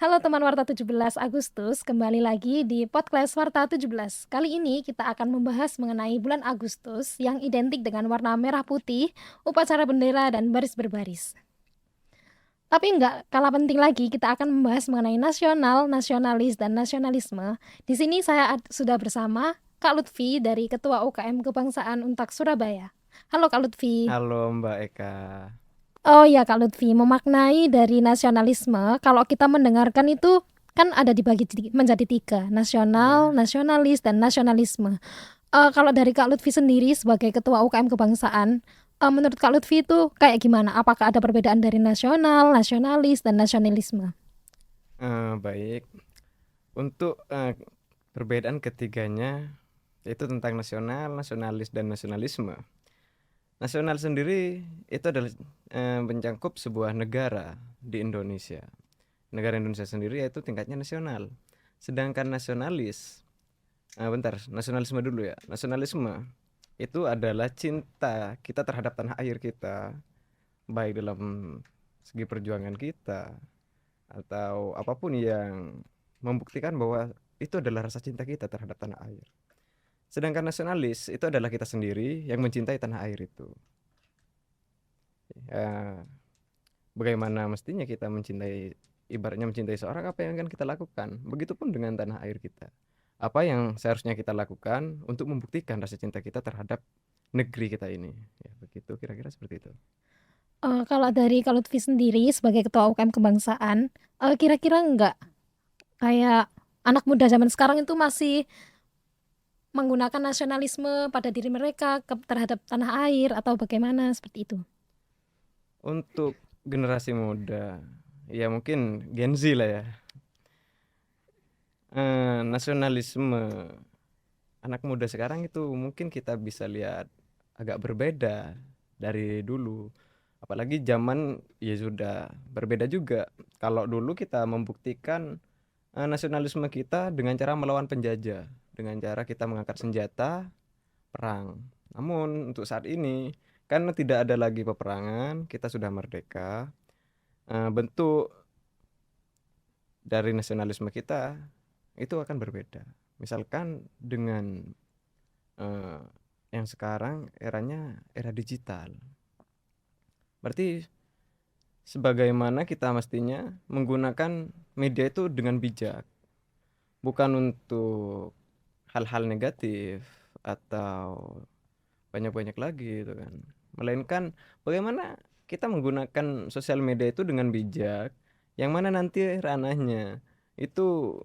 Halo teman Warta 17 Agustus, kembali lagi di podcast Warta 17. Kali ini kita akan membahas mengenai bulan Agustus yang identik dengan warna merah putih, upacara bendera, dan baris berbaris. Tapi nggak kalah penting lagi, kita akan membahas mengenai nasional, nasionalis, dan nasionalisme. Di sini saya sudah bersama Kak Lutfi dari Ketua UKM Kebangsaan Untak Surabaya. Halo Kak Lutfi. Halo Mbak Eka. Oh ya Kak Lutfi, memaknai dari nasionalisme, kalau kita mendengarkan itu kan ada dibagi menjadi tiga, nasional, Ya, nasionalis, dan nasionalisme. Kalau dari Kak Lutfi sendiri sebagai Ketua UKM Kebangsaan, menurut Kak Lutfi itu kayak gimana? Apakah ada perbedaan dari nasional, nasionalis, dan nasionalisme? baik. Untuk perbedaan ketiganya yaitu tentang nasional, nasionalis, dan nasionalisme. Nasional sendiri itu adalah mencangkup sebuah negara di Indonesia. Negara Indonesia sendiri yaitu tingkatnya nasional. Sedangkan nasionalis, nasionalisme dulu ya. Nasionalisme itu adalah cinta kita terhadap tanah air kita, baik dalam segi perjuangan kita atau apapun yang membuktikan bahwa itu adalah rasa cinta kita terhadap tanah air. Sedangkan nasionalis itu adalah kita sendiri yang mencintai tanah air itu. Ya, bagaimana mestinya kita mencintai, ibaratnya mencintai seorang, apa yang akan kita lakukan? Begitupun dengan tanah air kita. Apa yang seharusnya kita lakukan untuk membuktikan rasa cinta kita terhadap negeri kita ini? Ya, begitu kira-kira seperti itu. Kalau dari Kak Lutfi sendiri sebagai Ketua UKM Kebangsaan, kira-kira nggak kayak anak muda zaman sekarang itu masih menggunakan nasionalisme pada diri mereka terhadap tanah air atau bagaimana seperti itu? Untuk generasi muda, ya mungkin Gen Z lah ya. Nasionalisme anak muda sekarang itu mungkin kita bisa lihat agak berbeda dari dulu. Apalagi zaman ya sudah berbeda juga. Kalau dulu kita membuktikan nasionalisme kita dengan cara melawan penjajah, dengan cara kita mengangkat senjata perang. Namun untuk saat ini karena tidak ada lagi peperangan, kita sudah merdeka. Bentuk dari nasionalisme kita itu akan berbeda. Misalkan dengan eh, yang sekarang eranya era digital. Berarti sebagaimana kita mestinya menggunakan media itu dengan bijak, bukan untuk hal-hal negatif atau banyak-banyak lagi gitu kan. Melainkan bagaimana kita menggunakan sosial media itu dengan bijak, yang mana nanti ranahnya itu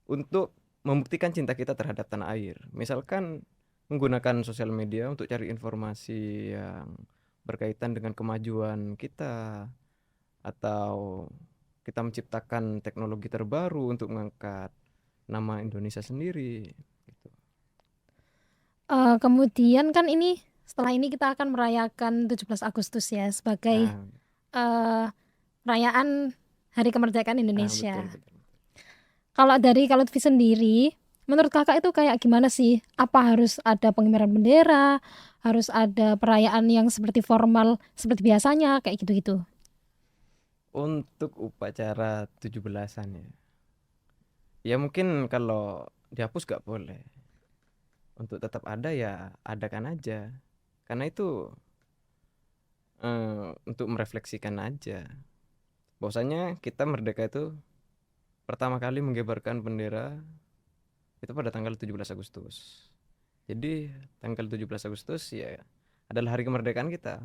untuk membuktikan cinta kita terhadap tanah air. Misalkan menggunakan sosial media untuk cari informasi yang berkaitan dengan kemajuan kita, atau kita menciptakan teknologi terbaru untuk mengangkat nama Indonesia sendiri gitu. Kemudian kan ini setelah ini kita akan merayakan 17 Agustus ya sebagai Ah, eh, perayaan Hari Kemerdekaan betul Indonesia. betul. Kalau dari kalau Lutfi sendiri, menurut kakak itu kayak gimana sih? Apa harus ada pengibaran bendera? Harus ada perayaan yang seperti formal seperti biasanya kayak gitu-gitu? Untuk upacara 17-an ya. Ya mungkin kalau dihapus gak boleh. Untuk tetap ada ya adakan aja. Karena itu untuk merefleksikan aja. Bahwasanya kita merdeka itu pertama kali mengibarkan bendera itu pada tanggal 17 Agustus. Jadi tanggal 17 Agustus ya adalah hari kemerdekaan kita.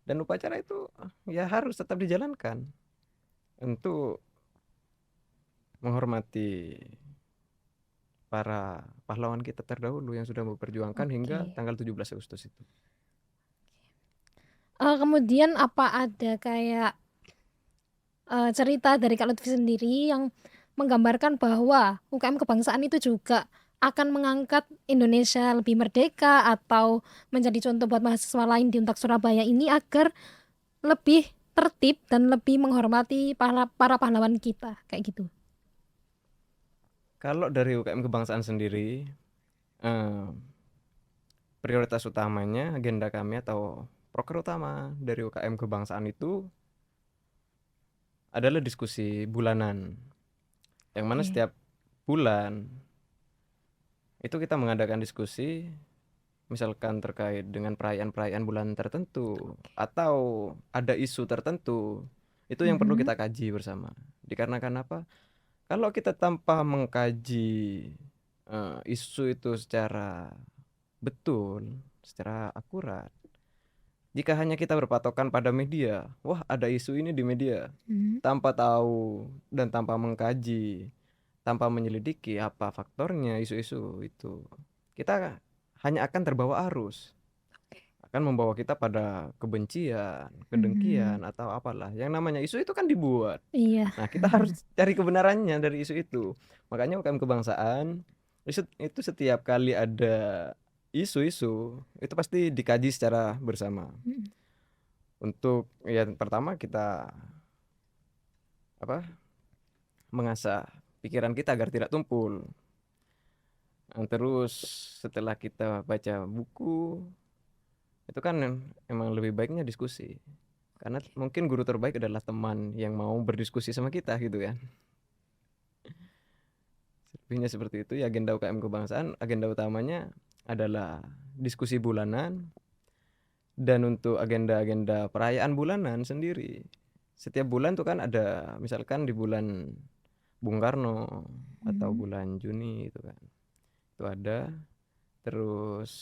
Dan upacara itu ya harus tetap dijalankan untuk menghormati para pahlawan kita terdahulu yang sudah memperjuangkan hingga Oke. tanggal 17 Agustus itu. Kemudian apa ada kayak cerita dari Kak Lutfi sendiri yang menggambarkan bahwa UKM kebangsaan itu juga akan mengangkat Indonesia lebih merdeka atau menjadi contoh buat mahasiswa lain di Untak Surabaya ini agar lebih tertib dan lebih menghormati para pahlawan kita kayak gitu. Kalau dari UKM kebangsaan sendiri, eh, prioritas utamanya agenda kami atau proker utama dari UKM kebangsaan itu adalah diskusi bulanan, yang mana Oke. setiap bulan itu kita mengadakan diskusi, misalkan terkait dengan perayaan-perayaan bulan tertentu atau ada isu tertentu, itu yang perlu Mhm. kita kaji bersama. Dikarenakan apa? Kalau kita tanpa mengkaji isu itu secara betul, secara akurat, jika hanya kita berpatokan pada media, wah ada isu ini di media, Mhm. tanpa tahu dan tanpa mengkaji, tanpa menyelidiki apa faktornya isu-isu itu, kita hanya akan terbawa arus, akan membawa kita pada kebencian, Mhm. kedengkian atau apalah. Yang namanya isu itu kan dibuat. Iya. Nah, kita harus cari kebenarannya dari isu itu. Makanya UKM kebangsaan itu setiap kali ada isu-isu itu pasti dikaji secara bersama. Mhm. Untuk yang pertama kita apa? Mengasah pikiran kita agar tidak tumpul. Terus setelah kita baca buku, itu kan emang lebih baiknya diskusi. Karena mungkin guru terbaik adalah teman yang mau berdiskusi sama kita gitu kan. Lebihnya seperti itu ya, agenda UKM kebangsaan, agenda utamanya adalah diskusi bulanan. Dan untuk agenda-agenda perayaan bulanan sendiri, setiap bulan tuh kan ada, misalkan di bulan Bung Karno atau Mhm. bulan Juni itu kan, itu ada. Terus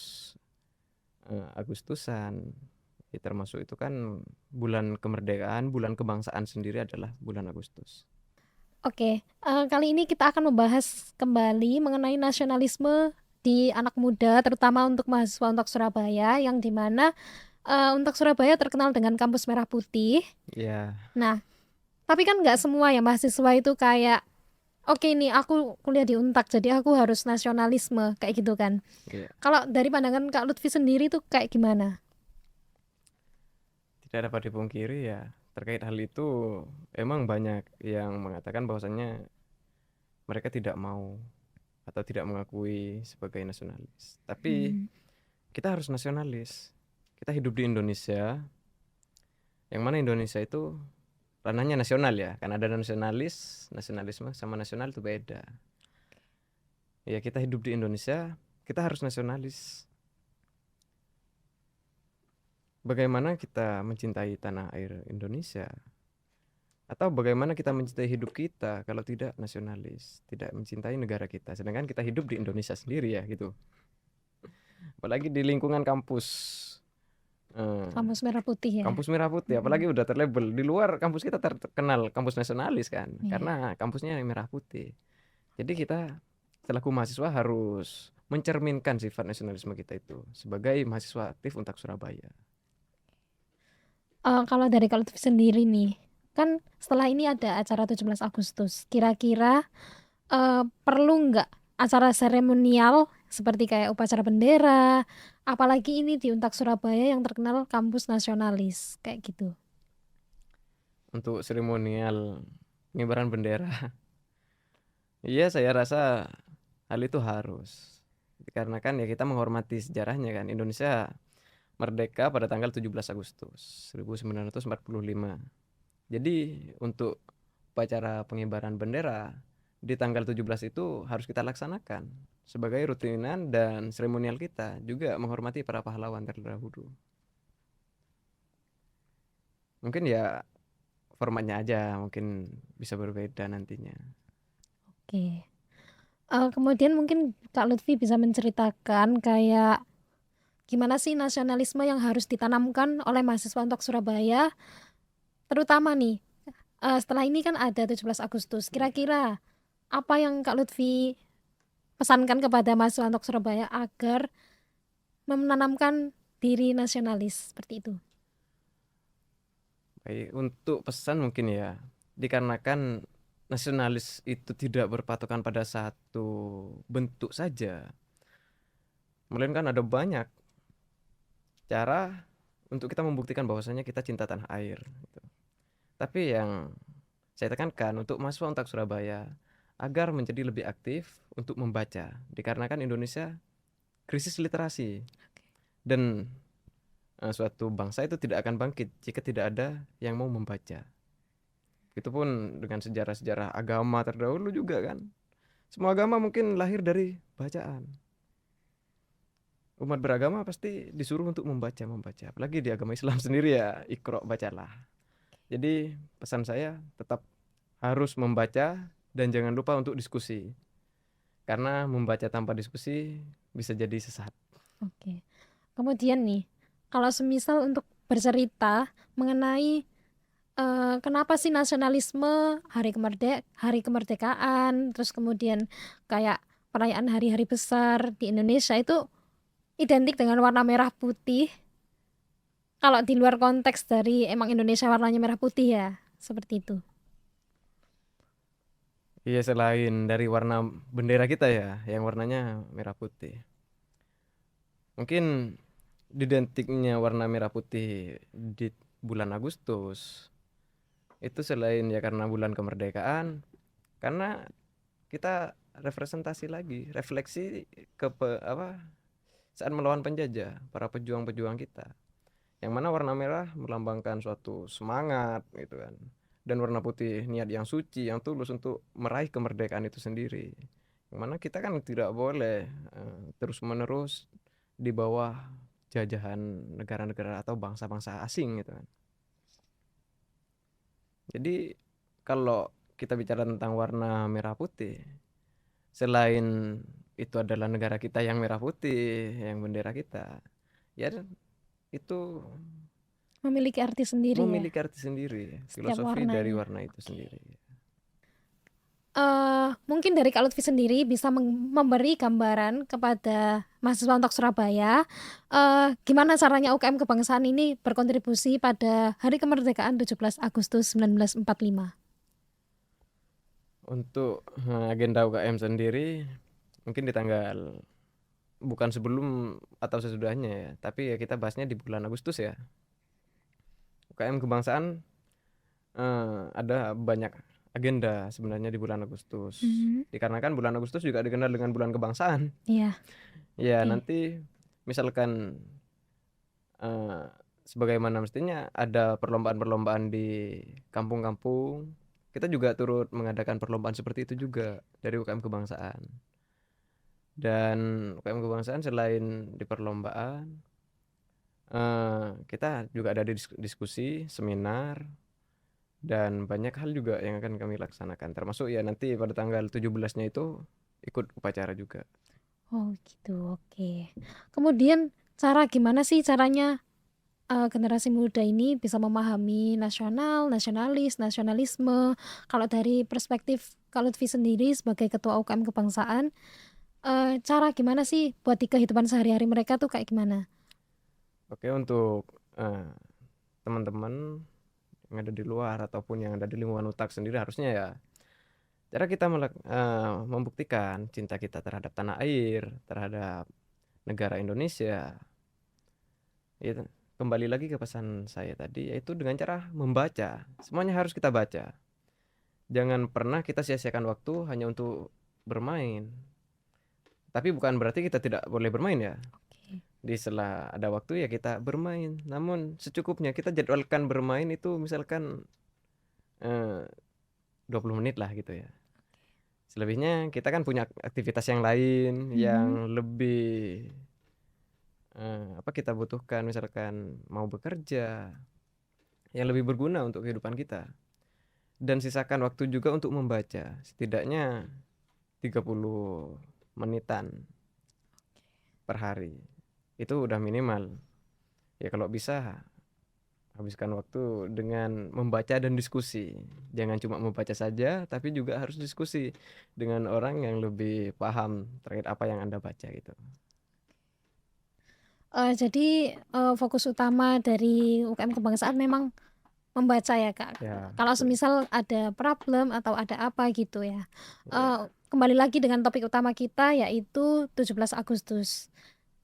Agustusan ya, termasuk itu kan bulan kemerdekaan, bulan kebangsaan sendiri adalah bulan Agustus. Oke, kali ini kita akan membahas kembali mengenai nasionalisme di anak muda, terutama untuk mahasiswa untuk Surabaya, yang di mana, untuk Surabaya terkenal dengan kampus merah putih. Ya, Nah, tapi kan nggak semua ya mahasiswa itu kayak, "Oke nih aku kuliah di Untak, jadi aku harus nasionalisme," kayak gitu kan. ya, Kalau dari pandangan Kak Lutfi sendiri tuh kayak gimana? tidak dapat dipungkiri ya, terkait hal itu emang banyak yang mengatakan bahwasannya mereka tidak mau atau tidak mengakui sebagai nasionalis. Tapi Mhm. kita harus nasionalis. Kita hidup di Indonesia, yang mana Indonesia itu ranahnya nasional ya. Kan ada nasionalis, nasionalisme sama nasional itu beda. Ya kita hidup di Indonesia, kita harus nasionalis. Bagaimana kita mencintai tanah air Indonesia? Atau bagaimana kita mencintai hidup kita kalau tidak nasionalis, tidak mencintai negara kita. Sedangkan kita hidup di Indonesia sendiri ya gitu. Apalagi di lingkungan kampus. Eh, Kampus merah putih ya? Kampus Merah Putih, apalagi Mhm. udah terlabel. Di luar kampus kita terkenal kampus nasionalis kan, Iya. karena kampusnya yang merah putih. Jadi kita selaku mahasiswa harus mencerminkan sifat nasionalisme kita itu sebagai mahasiswa aktif Untak Surabaya. Kalau dari Kak Lutfi sendiri nih, kan setelah ini ada acara 17 Agustus, kira-kira perlu nggak acara seremonial seperti kayak upacara bendera, apalagi ini di Untak Surabaya yang terkenal kampus nasionalis, kayak gitu. Untuk seremonial pengibaran bendera, iya saya rasa hal itu harus. Dikarenakan ya kita menghormati sejarahnya kan. Indonesia merdeka pada tanggal 17 Agustus 1945. Jadi untuk upacara pengibaran bendera di tanggal 17 itu harus kita laksanakan sebagai rutinan dan seremonial kita, juga menghormati para pahlawan terdahulu. Mungkin ya formatnya aja mungkin bisa berbeda nantinya. Oke. Kemudian mungkin Kak Lutfi bisa menceritakan kayak gimana sih nasionalisme yang harus ditanamkan oleh mahasiswa untuk Surabaya, terutama nih, setelah ini kan ada 17 Agustus, Ya. kira-kira apa yang Kak Lutfi pesankan kepada mahasiswa untuk Surabaya agar menanamkan diri nasionalis seperti itu? Baik, untuk pesan mungkin ya, dikarenakan nasionalis itu tidak berpatokan pada satu bentuk saja, melainkan ada banyak cara untuk kita membuktikan bahwasanya kita cinta tanah air gitu. Tapi yang saya tekankan untuk mahasiswa Untak Surabaya agar menjadi lebih aktif untuk membaca, dikarenakan Indonesia krisis literasi dan suatu bangsa itu tidak akan bangkit jika tidak ada yang mau membaca. Itu pun dengan sejarah-sejarah agama terdahulu juga kan. Semua agama mungkin lahir dari bacaan. Umat beragama pasti disuruh untuk membaca. Apalagi di agama Islam sendiri ya, Iqra, bacalah. Jadi pesan saya tetap harus membaca dan jangan lupa untuk diskusi. Karena membaca tanpa diskusi bisa jadi sesat. Oke. Kemudian nih, kalau semisal untuk bercerita mengenai kenapa sih nasionalisme, hari kemerdekaan, terus kemudian kayak perayaan hari-hari besar di Indonesia itu identik dengan warna merah putih. Kalau di luar konteks dari emang Indonesia warnanya merah putih ya, seperti itu. Iya, selain dari warna bendera kita ya, yang warnanya merah putih. Mungkin identiknya warna merah putih di bulan Agustus itu selain ya karena bulan kemerdekaan, karena kita representasi lagi, refleksi apa saat melawan penjajah, para pejuang-pejuang kita. Yang mana warna merah melambangkan suatu semangat gitu kan. Dan warna putih niat yang suci, yang tulus untuk meraih kemerdekaan itu sendiri. Yang mana kita kan tidak boleh terus-menerus di bawah jajahan negara-negara atau bangsa-bangsa asing gitu kan. Jadi kalau kita bicara tentang warna merah putih, selain itu adalah negara kita yang merah putih, yang bendera kita, ya itu Memiliki arti sendiri ya, memiliki arti sendiri, setiap filosofi dari warnanya. warna itu Oke. sendiri. Mungkin dari Kak Lutfi sendiri bisa memberi gambaran kepada mahasiswa untuk Surabaya, gimana caranya UKM kebangsaan ini berkontribusi pada Hari Kemerdekaan 17 Agustus 1945. Untuk agenda UKM sendiri mungkin di tanggal bukan sebelum atau sesudahnya ya, tapi ya kita bahasnya di bulan Agustus ya. UKM kebangsaan ada banyak agenda sebenarnya di bulan Agustus. Mhm. Dikarenakan bulan Agustus juga dikenal dengan bulan kebangsaan. Iya, Ya, oke. nanti misalkan eh, sebagaimana mestinya ada perlombaan-perlombaan di kampung-kampung, kita juga turut mengadakan perlombaan seperti itu juga dari UKM kebangsaan. Dan UKM kebangsaan selain di perlombaan, kita juga ada di diskusi, seminar, dan banyak hal juga yang akan kami laksanakan. Termasuk ya nanti pada tanggal 17-nya itu ikut upacara juga. Oh gitu, oke. Kemudian gimana sih caranya generasi muda ini bisa memahami nasionalis, nasionalisme. Kalau dari perspektif Kak Lutfi sendiri sebagai Ketua UKM Kebangsaan, cara gimana sih buat di kehidupan sehari-hari mereka tuh kayak gimana? Oke, untuk eh, teman-teman yang ada di luar ataupun yang ada di lingkungan UTAK sendiri harusnya ya cara kita membuktikan cinta kita terhadap tanah air, terhadap negara Indonesia. Itu kembali lagi ke pesan saya tadi, yaitu dengan cara membaca. Semuanya harus kita baca. Jangan pernah kita sia-siakan waktu hanya untuk bermain. Tapi bukan berarti kita tidak boleh bermain ya. Oke. Di sela ada waktu ya kita bermain. Namun secukupnya kita jadwalkan bermain itu misalkan eh, 20 menit lah gitu ya. Selebihnya kita kan punya aktivitas yang lain Mhm. yang lebih apa kita butuhkan, misalkan mau bekerja yang lebih berguna untuk kehidupan kita. Dan sisakan waktu juga untuk membaca, setidaknya 30 menitan per hari. Itu udah minimal. Ya kalau bisa habiskan waktu dengan membaca dan diskusi. Jangan cuma membaca saja, tapi juga harus diskusi dengan orang yang lebih paham terkait apa yang Anda baca gitu. Jadi fokus utama dari UKM Kebangsaan memang membaca ya Kak. Ya, Kalau betul. semisal ada problem atau ada apa gitu ya. Ya. Kembali lagi dengan topik utama kita yaitu 17 Agustus.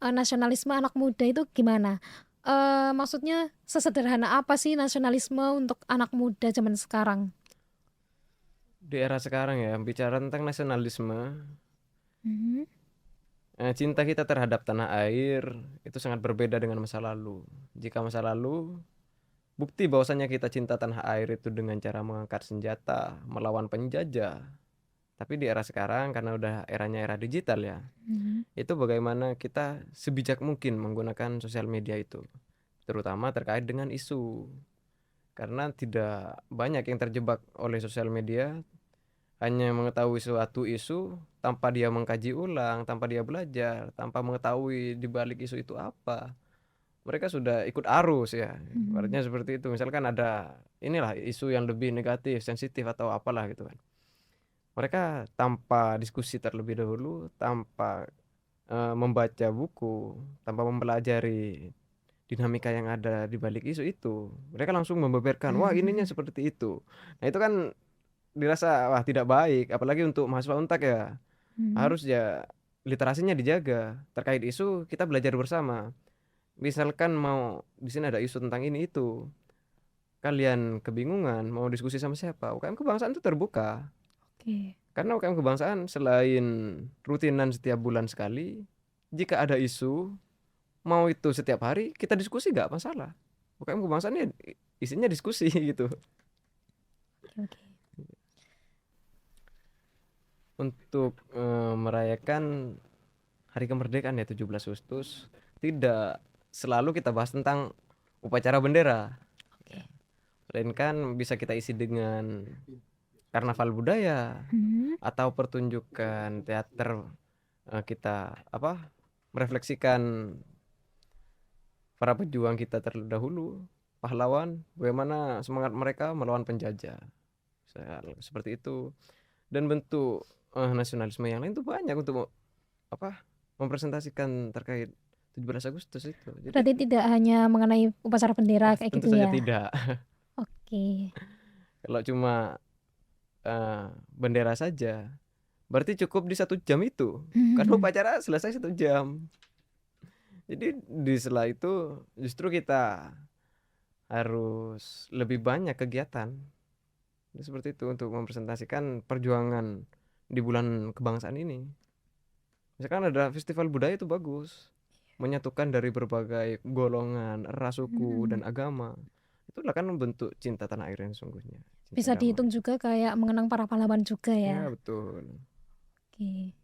Nasionalisme anak muda itu gimana? Maksudnya sesederhana apa sih nasionalisme untuk anak muda zaman sekarang? Di era sekarang ya, bicara tentang nasionalisme, Mhm. cinta kita terhadap tanah air itu sangat berbeda dengan masa lalu. Jika masa lalu bukti bahwasanya kita cinta tanah air itu dengan cara mengangkat senjata, melawan penjajah. Tapi di era sekarang karena udah eranya era digital ya, Mhm. itu bagaimana kita sebijak mungkin menggunakan sosial media itu, terutama terkait dengan isu. Karena tidak banyak yang terjebak oleh sosial media, hanya mengetahui suatu isu tanpa dia mengkaji ulang, tanpa dia belajar, tanpa mengetahui di balik isu itu apa. Mereka sudah ikut arus ya, Mhm. ibaratnya seperti itu. Misalkan ada inilah isu yang lebih negatif, sensitif atau apalah gitu kan. Mereka tanpa diskusi terlebih dahulu, tanpa membaca buku, tanpa mempelajari dinamika yang ada di balik isu itu, mereka langsung membeberkan, "Wah, ininya seperti itu." Nah, itu kan dirasa, wah tidak baik, apalagi untuk mahasiswa Untak ya. Mhm. Harus ya literasinya dijaga, terkait isu kita belajar bersama. Misalkan mau di sini ada isu tentang ini itu, kalian kebingungan mau diskusi sama siapa, UKM Kebangsaan itu terbuka. Oke. Karena UKM Kebangsaan selain rutinan setiap bulan sekali, jika ada isu, mau itu setiap hari kita diskusi nggak masalah. UKM Kebangsaan ya isinya diskusi gitu. Oke oke. Untuk merayakan Hari Kemerdekaan ya 17 Agustus, tidak selalu kita bahas tentang upacara bendera, ya. Oke. Melainkan bisa kita isi dengan karnaval budaya Mhm. atau pertunjukan teater, kita merefleksikan para pejuang kita terdahulu, pahlawan, bagaimana semangat mereka melawan penjajah. Seperti itu. Dan bentuk nasionalisme yang lain tuh banyak untuk apa mempresentasikan terkait 17 Agustus itu. Jadi Berarti tidak hanya mengenai upacara bendera kayak tentu gitu saja ya? tidak. Oke. Kalau cuma bendera saja, berarti cukup di 1 jam itu. Karena upacara selesai 1 jam. Jadi di sela itu justru kita harus lebih banyak kegiatan. Seperti itu untuk mempresentasikan perjuangan di bulan kebangsaan ini. Misalkan ada festival budaya itu bagus, menyatukan dari berbagai golongan, ras, suku, dan Mhm. agama. Itulah kan bentuk cinta tanah air yang sesungguhnya, cinta Bisa dihitung damai. juga kayak mengenang para pahlawan juga Ya ya? betul. Oke.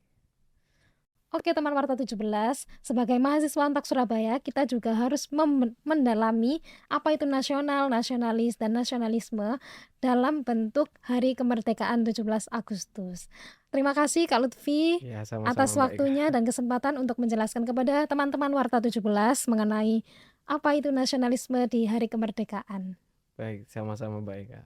Oke teman Warta 17, sebagai mahasiswa Untak Surabaya, kita juga harus mendalami apa itu nasional, nasionalis, dan nasionalisme dalam bentuk Hari Kemerdekaan 17 Agustus. Terima kasih Kak Lutfi Ya sama-sama atas Mbak Ega. waktunya dan kesempatan untuk menjelaskan kepada teman-teman Warta 17 mengenai apa itu nasionalisme di Hari Kemerdekaan. Baik, sama-sama Mbak Ega.